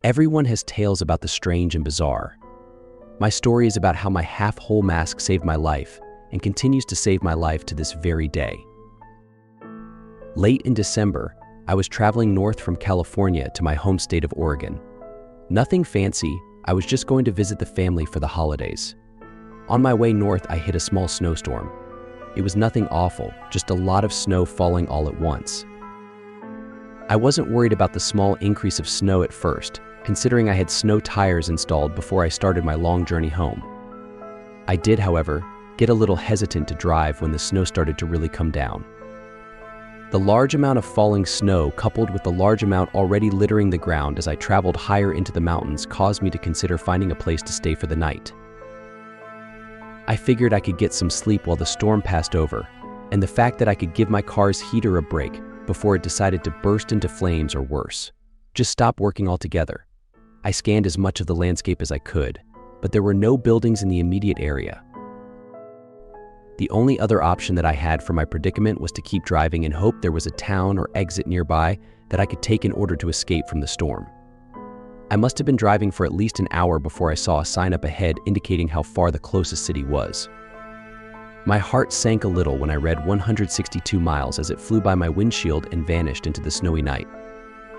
Everyone has tales about the strange and bizarre. My story is about how my half-whole mask saved my life and continues to save my life to this very day. Late in December, I was traveling north from California to my home state of Oregon. Nothing fancy, I was just going to visit the family for the holidays. On my way north, I hit a small snowstorm. It was nothing awful, just a lot of snow falling all at once. I wasn't worried about the small increase of snow at first, considering I had snow tires installed before I started my long journey home. I did, however, get a little hesitant to drive when the snow started to really come down. The large amount of falling snow, coupled with the large amount already littering the ground as I traveled higher into the mountains, caused me to consider finding a place to stay for the night. I figured I could get some sleep while the storm passed over, and the fact that I could give my car's heater a break before it decided to burst into flames or worse, just stop working altogether. I scanned as much of the landscape as I could, but there were no buildings in the immediate area. The only other option that I had for my predicament was to keep driving and hope there was a town or exit nearby that I could take in order to escape from the storm. I must have been driving for at least an hour before I saw a sign up ahead indicating how far the closest city was. My heart sank a little when I read 162 miles as it flew by my windshield and vanished into the snowy night.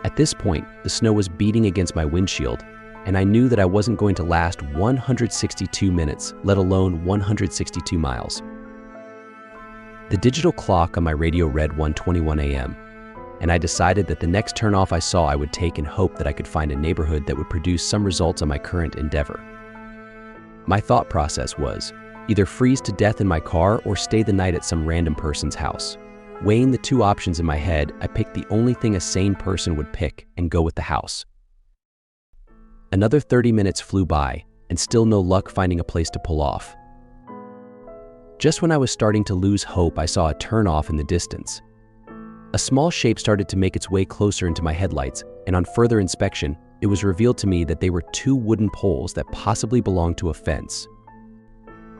At this point, the snow was beating against my windshield, and I knew that I wasn't going to last 162 minutes, let alone 162 miles. The digital clock on my radio read 1:21 a.m., and I decided that the next turnoff I saw I would take and hope that I could find a neighborhood that would produce some results on my current endeavor. My thought process was either freeze to death in my car or stay the night at some random person's house. Weighing the two options in my head, I picked the only thing a sane person would pick and go with the house. Another 30 minutes flew by, and still no luck finding a place to pull off. Just when I was starting to lose hope, I saw a turnoff in the distance. A small shape started to make its way closer into my headlights, and on further inspection, it was revealed to me that they were two wooden poles that possibly belonged to a fence.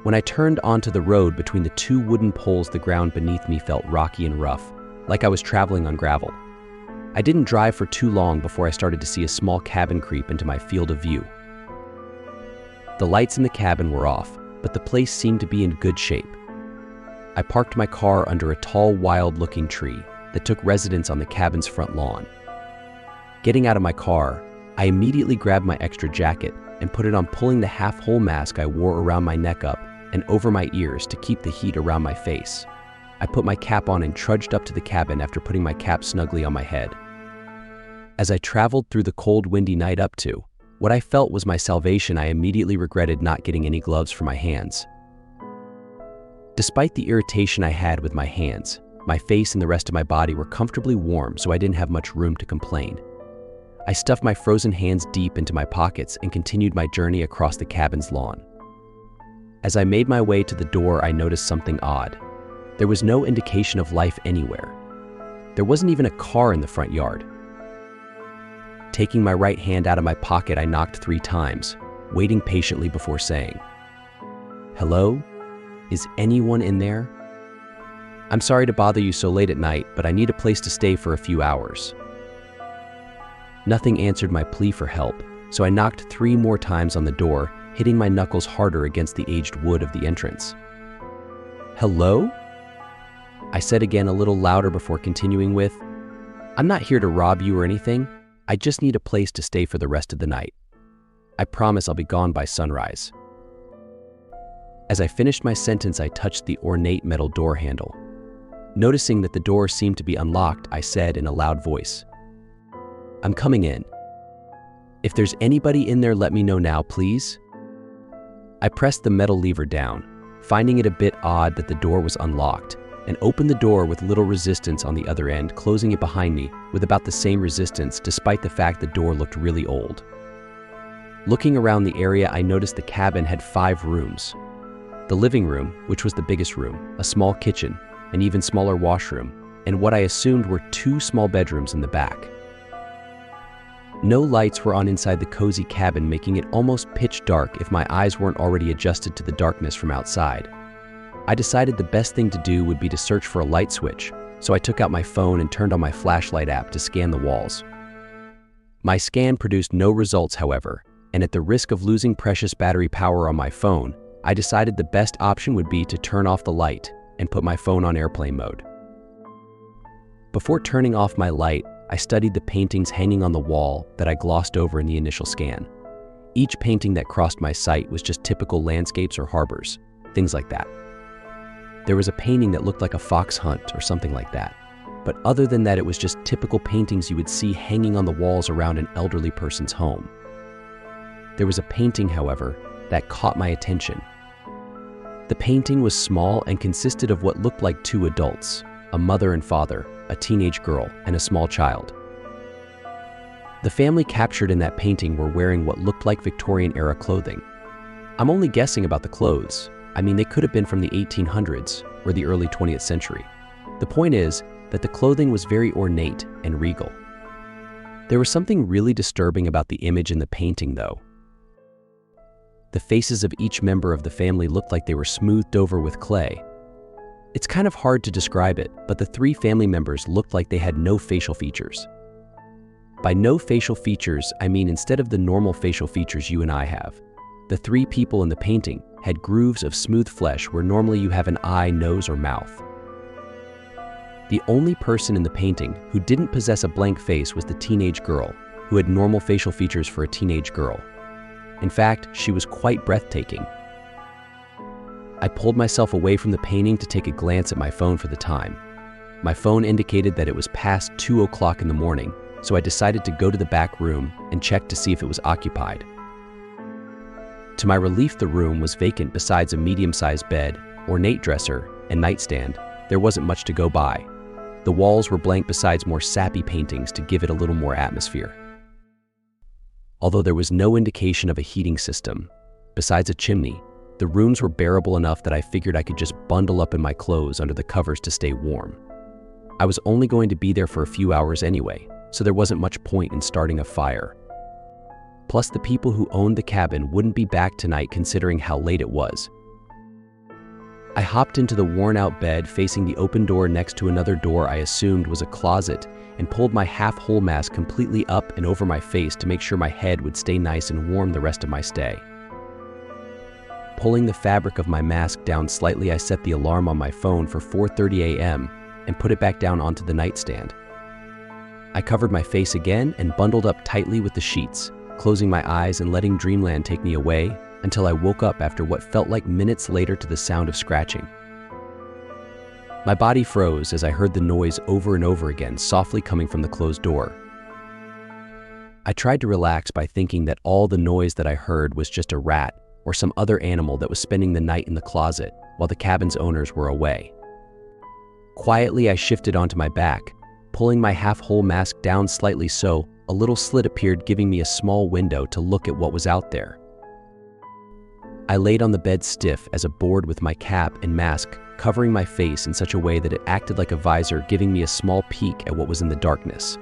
When I turned onto the road between the two wooden poles, the ground beneath me felt rocky and rough, like I was traveling on gravel. I didn't drive for too long before I started to see a small cabin creep into my field of view. The lights in the cabin were off, but the place seemed to be in good shape. I parked my car under a tall, wild-looking tree that took residence on the cabin's front lawn. Getting out of my car, I immediately grabbed my extra jacket and put it on, pulling the half-whole mask I wore around my neck up and over my ears to keep the heat around my face. I put my cap on and trudged up to the cabin after putting my cap snugly on my head. As I traveled through the cold, windy night up to what I felt was my salvation, I immediately regretted not getting any gloves for my hands. Despite the irritation I had with my hands, my face and the rest of my body were comfortably warm, so I didn't have much room to complain. I stuffed my frozen hands deep into my pockets and continued my journey across the cabin's lawn. As I made my way to the door, I noticed something odd. There was no indication of life anywhere. There wasn't even a car in the front yard. Taking my right hand out of my pocket, I knocked 3 times, waiting patiently before saying, "Hello? Is anyone in there? I'm sorry to bother you so late at night, but I need a place to stay for a few hours." Nothing answered my plea for help, so I knocked 3 more times on the door, hitting my knuckles harder against the aged wood of the entrance. "Hello?" I said again, a little louder, before continuing with, "I'm not here to rob you or anything. I just need a place to stay for the rest of the night. I promise I'll be gone by sunrise." As I finished my sentence, I touched the ornate metal door handle. Noticing that the door seemed to be unlocked, I said in a loud voice, "I'm coming in. If there's anybody in there, let me know now, please." I pressed the metal lever down, finding it a bit odd that the door was unlocked, and opened the door with little resistance on the other end, closing it behind me with about the same resistance, despite the fact the door looked really old. Looking around the area, I noticed the cabin had 5 rooms. The living room, which was the biggest room, a small kitchen, an even smaller washroom, and what I assumed were 2 small bedrooms in the back. No lights were on inside the cozy cabin, making it almost pitch dark if my eyes weren't already adjusted to the darkness from outside. I decided the best thing to do would be to search for a light switch, so I took out my phone and turned on my flashlight app to scan the walls. My scan produced no results, however, and at the risk of losing precious battery power on my phone, I decided the best option would be to turn off the light and put my phone on airplane mode. Before turning off my light, I studied the paintings hanging on the wall that I glossed over in the initial scan. Each painting that crossed my sight was just typical landscapes or harbors, things like that. There was a painting that looked like a fox hunt or something like that. But other than that, it was just typical paintings you would see hanging on the walls around an elderly person's home. There was a painting, however, that caught my attention. The painting was small and consisted of what looked like two adults, a mother and father, a teenage girl, and a small child. The family captured in that painting were wearing what looked like Victorian-era clothing. I'm only guessing about the clothes. I mean, they could have been from the 1800s or the early 20th century. The point is that the clothing was very ornate and regal. There was something really disturbing about the image in the painting, though. The faces of each member of the family looked like they were smoothed over with clay. It's kind of hard to describe it, but the three family members looked like they had no facial features. By no facial features, I mean instead of the normal facial features you and I have, the three people in the painting had grooves of smooth flesh where normally you have an eye, nose, or mouth. The only person in the painting who didn't possess a blank face was the teenage girl, who had normal facial features for a teenage girl. In fact, she was quite breathtaking. I pulled myself away from the painting to take a glance at my phone for the time. My phone indicated that it was past 2 o'clock in the morning, so I decided to go to the back room and check to see if it was occupied. To my relief, the room was vacant. Besides a medium-sized bed, ornate dresser, and nightstand, there wasn't much to go by. The walls were blank besides more sappy paintings to give it a little more atmosphere. Although there was no indication of a heating system, besides a chimney, the rooms were bearable enough that I figured I could just bundle up in my clothes under the covers to stay warm. I was only going to be there for a few hours anyway, so there wasn't much point in starting a fire. Plus, the people who owned the cabin wouldn't be back tonight considering how late it was. I hopped into the worn-out bed facing the open door next to another door I assumed was a closet and pulled my half-hole mask completely up and over my face to make sure my head would stay nice and warm the rest of my stay. Pulling the fabric of my mask down slightly, I set the alarm on my phone for 4:30 a.m. and put it back down onto the nightstand. I covered my face again and bundled up tightly with the sheets, closing my eyes and letting dreamland take me away until I woke up after what felt like minutes later to the sound of scratching. My body froze as I heard the noise over and over again, softly coming from the closed door. I tried to relax by thinking that all the noise that I heard was just a rat or some other animal that was spending the night in the closet while the cabin's owners were away. Quietly, I shifted onto my back, pulling my half-whole mask down slightly so a little slit appeared, giving me a small window to look at what was out there. I laid on the bed stiff as a board with my cap and mask covering my face in such a way that it acted like a visor, giving me a small peek at what was in the darkness.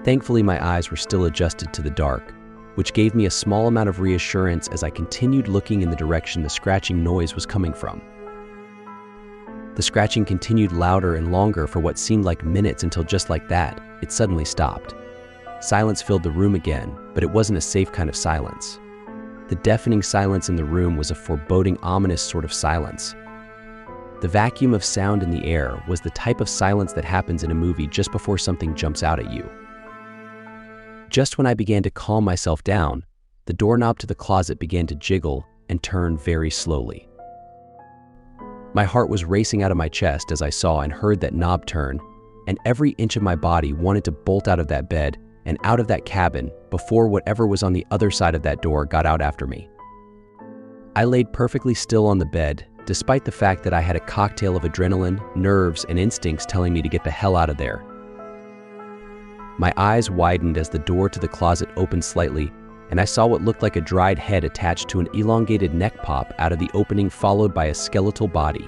Thankfully, my eyes were still adjusted to the dark, which gave me a small amount of reassurance as I continued looking in the direction the scratching noise was coming from. The scratching continued louder and longer for what seemed like minutes until just like that, it suddenly stopped. Silence filled the room again, but it wasn't a safe kind of silence. The deafening silence in the room was a foreboding, ominous sort of silence. The vacuum of sound in the air was the type of silence that happens in a movie just before something jumps out at you. Just when I began to calm myself down, the doorknob to the closet began to jiggle and turn very slowly. My heart was racing out of my chest as I saw and heard that knob turn, and every inch of my body wanted to bolt out of that bed and out of that cabin before whatever was on the other side of that door got out after me. I laid perfectly still on the bed, despite the fact that I had a cocktail of adrenaline, nerves, and instincts telling me to get the hell out of there. My eyes widened as the door to the closet opened slightly, and I saw what looked like a dried head attached to an elongated neck pop out of the opening, followed by a skeletal body.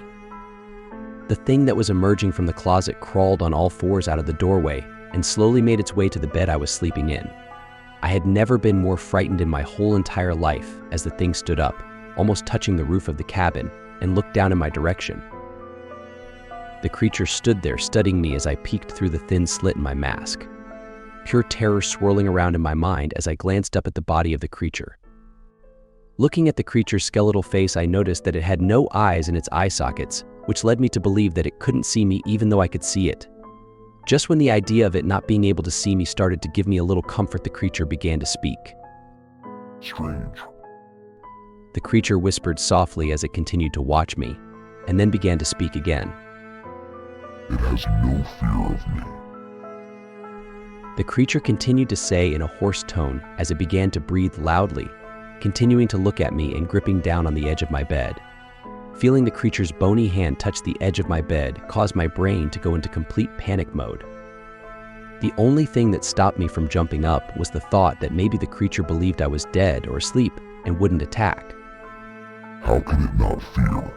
The thing that was emerging from the closet crawled on all fours out of the doorway and slowly made its way to the bed I was sleeping in. I had never been more frightened in my whole entire life as the thing stood up, almost touching the roof of the cabin, and looked down in my direction. The creature stood there studying me as I peeked through the thin slit in my mask. pure terror swirling around in my mind as I glanced up at the body of the creature. Looking at the creature's skeletal face, I noticed that it had no eyes in its eye sockets, which led me to believe that it couldn't see me even though I could see it. Just when the idea of it not being able to see me started to give me a little comfort, the creature began to speak. Strange. The creature whispered softly as it continued to watch me, and then began to speak again. It has no fear of me. The creature continued to say in a hoarse tone as it began to breathe loudly, continuing to look at me and gripping down on the edge of my bed. Feeling the creature's bony hand touch the edge of my bed caused my brain to go into complete panic mode. The only thing that stopped me from jumping up was the thought that maybe the creature believed I was dead or asleep and wouldn't attack. How can it not fear?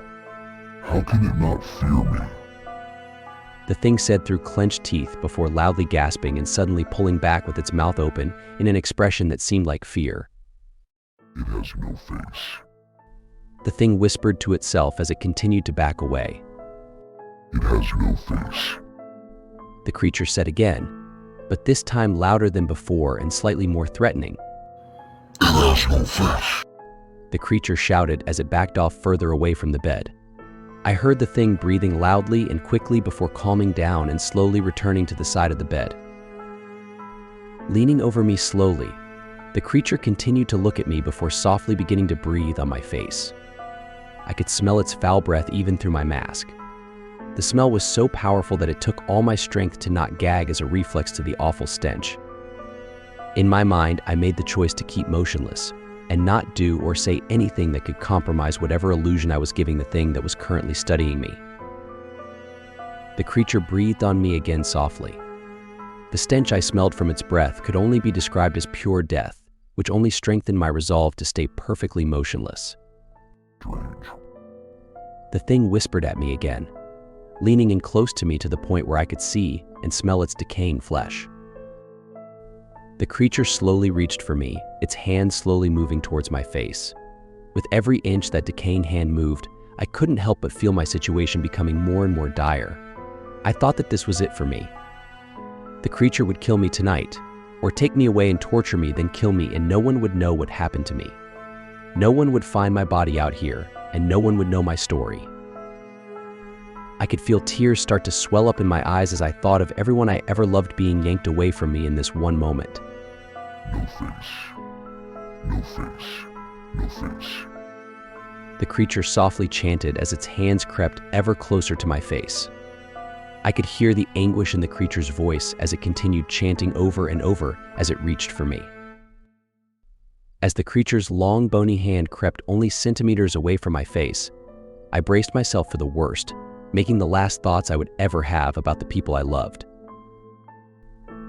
How can it not fear me? The thing said through clenched teeth before loudly gasping and suddenly pulling back with its mouth open in an expression that seemed like fear. It has no face. The thing whispered to itself as it continued to back away. It has no face. The creature said again, but this time louder than before and slightly more threatening. It has no face. The creature shouted as it backed off further away from the bed. I heard the thing breathing loudly and quickly before calming down and slowly returning to the side of the bed. Leaning over me slowly, the creature continued to look at me before softly beginning to breathe on my face. I could smell its foul breath even through my mask. The smell was so powerful that it took all my strength to not gag as a reflex to the awful stench. In my mind, I made the choice to keep motionless and not do or say anything that could compromise whatever illusion I was giving the thing that was currently studying me. The creature breathed on me again softly. The stench I smelled from its breath could only be described as pure death, which only strengthened my resolve to stay perfectly motionless. Strange. The thing whispered at me again, leaning in close to me to the point where I could see and smell its decaying flesh. The creature slowly reached for me, its hand slowly moving towards my face. With every inch that decaying hand moved, I couldn't help but feel my situation becoming more and more dire. I thought that this was it for me. The creature would kill me tonight, or take me away and torture me, then kill me, and no one would know what happened to me. No one would find my body out here, and no one would know my story. I could feel tears start to swell up in my eyes as I thought of everyone I ever loved being yanked away from me in this one moment. No face. No face. No face. The creature softly chanted as its hands crept ever closer to my face. I could hear the anguish in the creature's voice as it continued chanting over and over as it reached for me. As the creature's long, bony hand crept only centimeters away from my face, I braced myself for the worst, making the last thoughts I would ever have about the people I loved.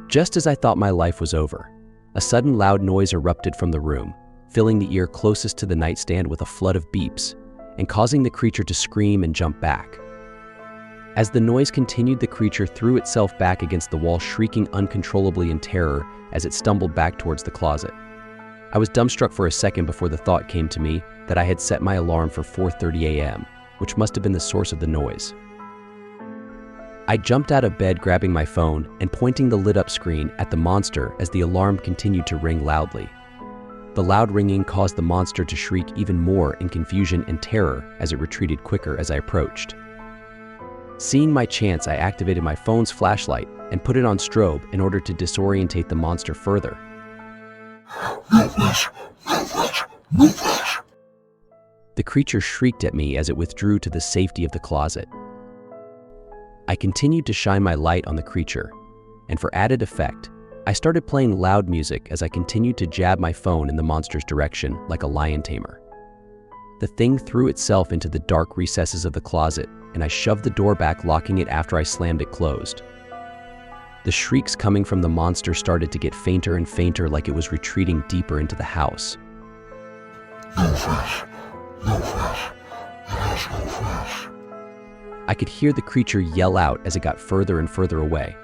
Just as I thought my life was over, a sudden loud noise erupted from the room, filling the ear closest to the nightstand with a flood of beeps, and causing the creature to scream and jump back. As the noise continued, the creature threw itself back against the wall, shrieking uncontrollably in terror as it stumbled back towards the closet. I was dumbstruck for a second before the thought came to me that I had set my alarm for 4:30 a.m., which must have been the source of the noise. I jumped out of bed, grabbing my phone and pointing the lit-up screen at the monster as the alarm continued to ring loudly. The loud ringing caused the monster to shriek even more in confusion and terror as it retreated quicker as I approached. Seeing my chance, I activated my phone's flashlight and put it on strobe in order to disorientate the monster further. No face. No face. No face. The creature shrieked at me as it withdrew to the safety of the closet. I continued to shine my light on the creature, and for added effect, I started playing loud music as I continued to jab my phone in the monster's direction like a lion tamer. The thing threw itself into the dark recesses of the closet, and I shoved the door back, locking it after I slammed it closed. The shrieks coming from the monster started to get fainter and fainter, like it was retreating deeper into the house. No face. No face. It has no face. I could hear the creature yell out as it got further and further away.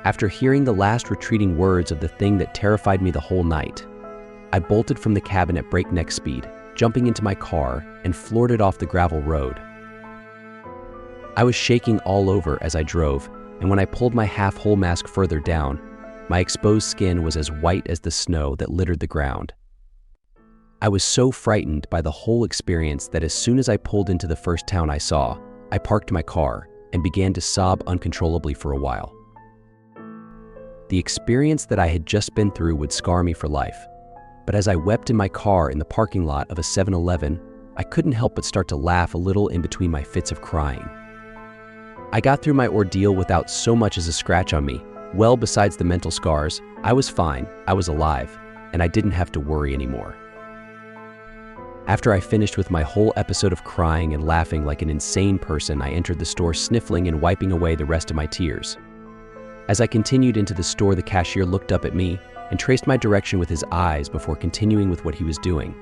After hearing the last retreating words of the thing that terrified me the whole night, I bolted from the cabin at breakneck speed, jumping into my car and floored it off the gravel road. I was shaking all over as I drove, and when I pulled my half-whole mask further down, my exposed skin was as white as the snow that littered the ground. I was so frightened by the whole experience that as soon as I pulled into the first town I saw, I parked my car and began to sob uncontrollably for a while. The experience that I had just been through would scar me for life, but as I wept in my car in the parking lot of a 7-Eleven, I couldn't help but start to laugh a little in between my fits of crying. I got through my ordeal without so much as a scratch on me. Well, besides the mental scars, I was fine, I was alive, and I didn't have to worry anymore. After I finished with my whole episode of crying and laughing like an insane person, I entered the store sniffling and wiping away the rest of my tears. As I continued into the store, the cashier looked up at me and traced my direction with his eyes before continuing with what he was doing.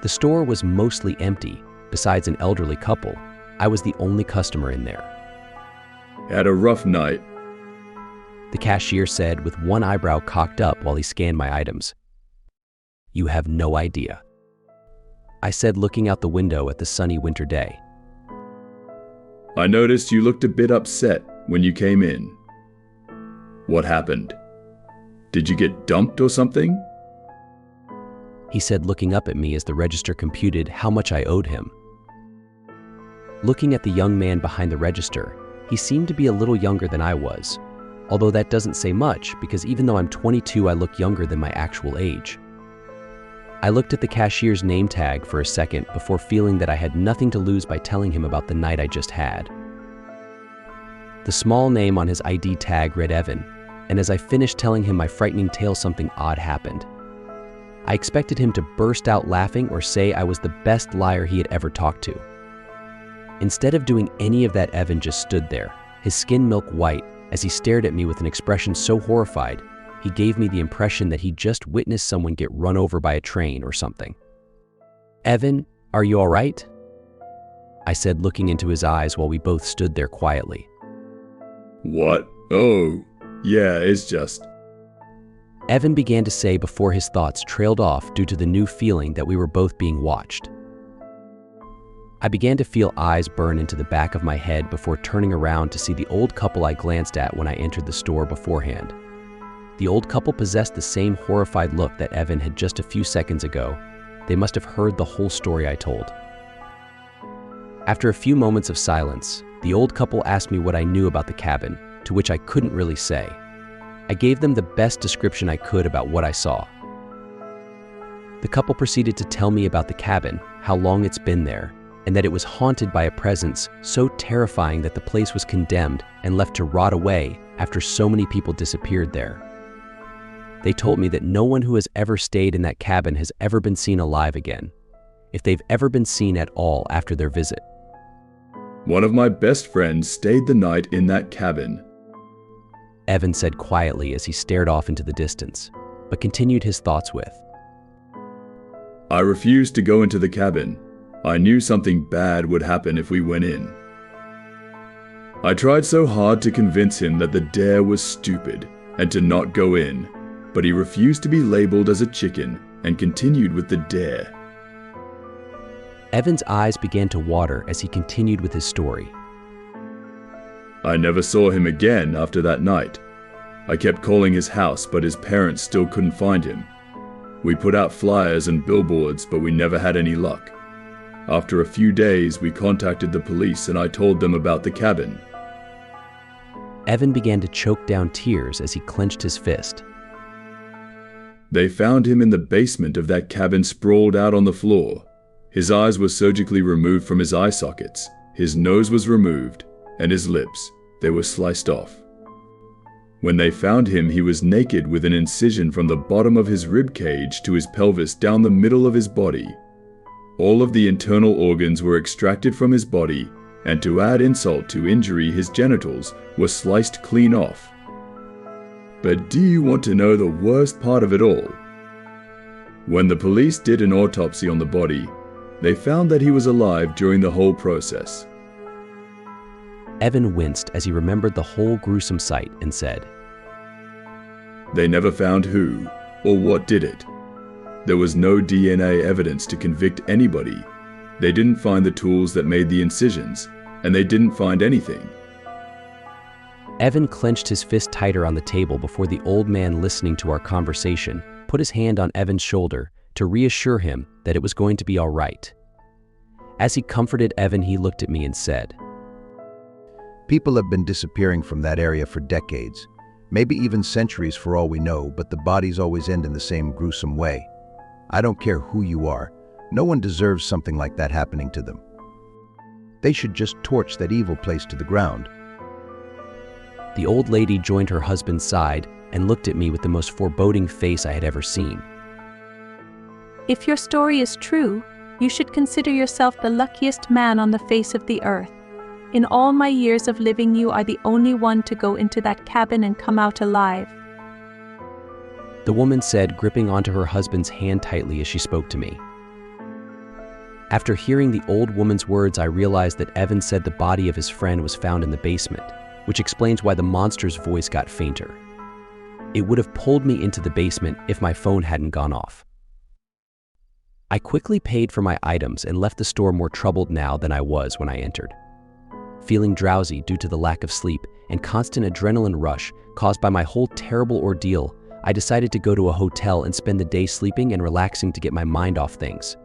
The store was mostly empty. Besides an elderly couple, I was the only customer in there. Had a rough night. The cashier said with one eyebrow cocked up while he scanned my items. You have no idea, I said, looking out the window at the sunny winter day. I noticed you looked a bit upset when you came in. What happened? Did you get dumped or something? He said, looking up at me as the register computed how much I owed him. Looking at the young man behind the register, he seemed to be a little younger than I was, although that doesn't say much because even though I'm 22, I look younger than my actual age. I looked at the cashier's name tag for a second before feeling that I had nothing to lose by telling him about the night I just had. The small name on his ID tag read Evan, and as I finished telling him my frightening tale, something odd happened. I expected him to burst out laughing or say I was the best liar he had ever talked to. Instead of doing any of that, Evan just stood there, his skin milk white, as he stared at me with an expression so horrified, he gave me the impression that he just witnessed someone get run over by a train or something. Evan, are you all right? I said, looking into his eyes while we both stood there quietly. What? Oh, yeah, it's just... Evan began to say before his thoughts trailed off due to the new feeling that we were both being watched. I began to feel eyes burn into the back of my head before turning around to see the old couple I glanced at when I entered the store beforehand. The old couple possessed the same horrified look that Evan had just a few seconds ago. They must have heard the whole story I told. After a few moments of silence, the old couple asked me what I knew about the cabin, to which I couldn't really say. I gave them the best description I could about what I saw. The couple proceeded to tell me about the cabin, how long it's been there, and that it was haunted by a presence so terrifying that the place was condemned and left to rot away after so many people disappeared there. They told me that no one who has ever stayed in that cabin has ever been seen alive again, if they've ever been seen at all after their visit. One of my best friends stayed the night in that cabin, Evan said quietly as he stared off into the distance, but continued his thoughts with, I refused to go into the cabin. I knew something bad would happen if we went in. I tried so hard to convince him that the dare was stupid and to not go in, but he refused to be labeled as a chicken and continued with the dare. Evan's eyes began to water as he continued with his story. I never saw him again after that night. I kept calling his house, but his parents still couldn't find him. We put out flyers and billboards, but we never had any luck. After a few days, we contacted the police and I told them about the cabin. Evan began to choke down tears as he clenched his fist. They found him in the basement of that cabin, sprawled out on the floor. His eyes were surgically removed from his eye sockets, his nose was removed, and his lips, they were sliced off. When they found him, he was naked with an incision from the bottom of his rib cage to his pelvis down the middle of his body. All of the internal organs were extracted from his body, and to add insult to injury, his genitals were sliced clean off. But do you want to know the worst part of it all? When the police did an autopsy on the body, they found that he was alive during the whole process. Evan winced as he remembered the whole gruesome sight and said, They never found who or what did it. There was no DNA evidence to convict anybody. They didn't find the tools that made the incisions, and they didn't find anything. Evan clenched his fist tighter on the table before the old man, listening to our conversation, put his hand on Evan's shoulder to reassure him that it was going to be all right. As he comforted Evan, he looked at me and said, "People have been disappearing from that area for decades, maybe even centuries for all we know, but the bodies always end in the same gruesome way. I don't care who you are, no one deserves something like that happening to them. They should just torch that evil place to the ground." The old lady joined her husband's side and looked at me with the most foreboding face I had ever seen. If your story is true, you should consider yourself the luckiest man on the face of the earth. In all my years of living, you are the only one to go into that cabin and come out alive. The woman said, gripping onto her husband's hand tightly as she spoke to me. After hearing the old woman's words, I realized that Evan said the body of his friend was found in the basement, which explains why the monster's voice got fainter. It would have pulled me into the basement if my phone hadn't gone off. I quickly paid for my items and left the store more troubled now than I was when I entered. Feeling drowsy due to the lack of sleep and constant adrenaline rush caused by my whole terrible ordeal, I decided to go to a hotel and spend the day sleeping and relaxing to get my mind off things.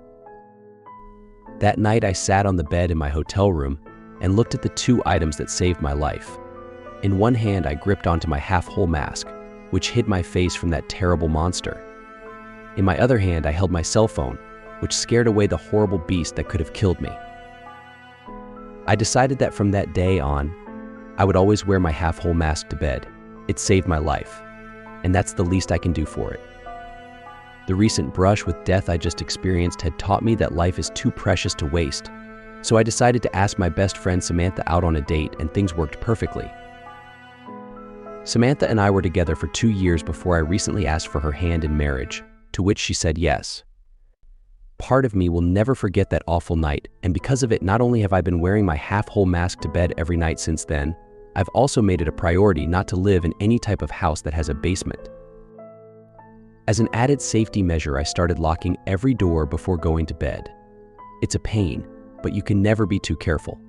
That night, I sat on the bed in my hotel room and looked at the two items that saved my life. In one hand, I gripped onto my half-whole mask, which hid my face from that terrible monster. In my other hand, I held my cell phone, which scared away the horrible beast that could have killed me. I decided that from that day on, I would always wear my half-whole mask to bed. It saved my life, and that's the least I can do for it. The recent brush with death I just experienced had taught me that life is too precious to waste, so I decided to ask my best friend Samantha out on a date, and things worked perfectly. Samantha and I were together for 2 years before I recently asked for her hand in marriage, to which she said yes. Part of me will never forget that awful night, and because of it, not only have I been wearing my half-whole mask to bed every night since then, I've also made it a priority not to live in any type of house that has a basement. As an added safety measure, I started locking every door before going to bed. It's a pain, but you can never be too careful.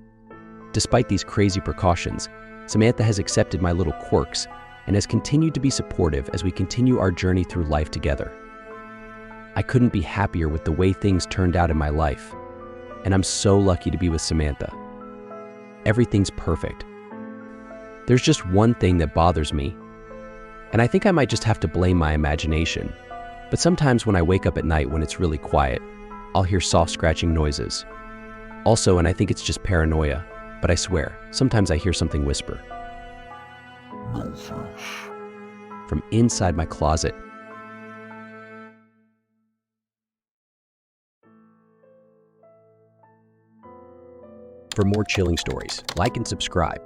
Despite these crazy precautions, Samantha has accepted my little quirks and has continued to be supportive as we continue our journey through life together. I couldn't be happier with the way things turned out in my life, and I'm so lucky to be with Samantha. Everything's perfect. There's just one thing that bothers me, and I think I might just have to blame my imagination. But sometimes when I wake up at night when it's really quiet, I'll hear soft scratching noises. Also, and I think it's just paranoia, but I swear, sometimes I hear something whisper. No face. From inside my closet. For more chilling stories, like and subscribe.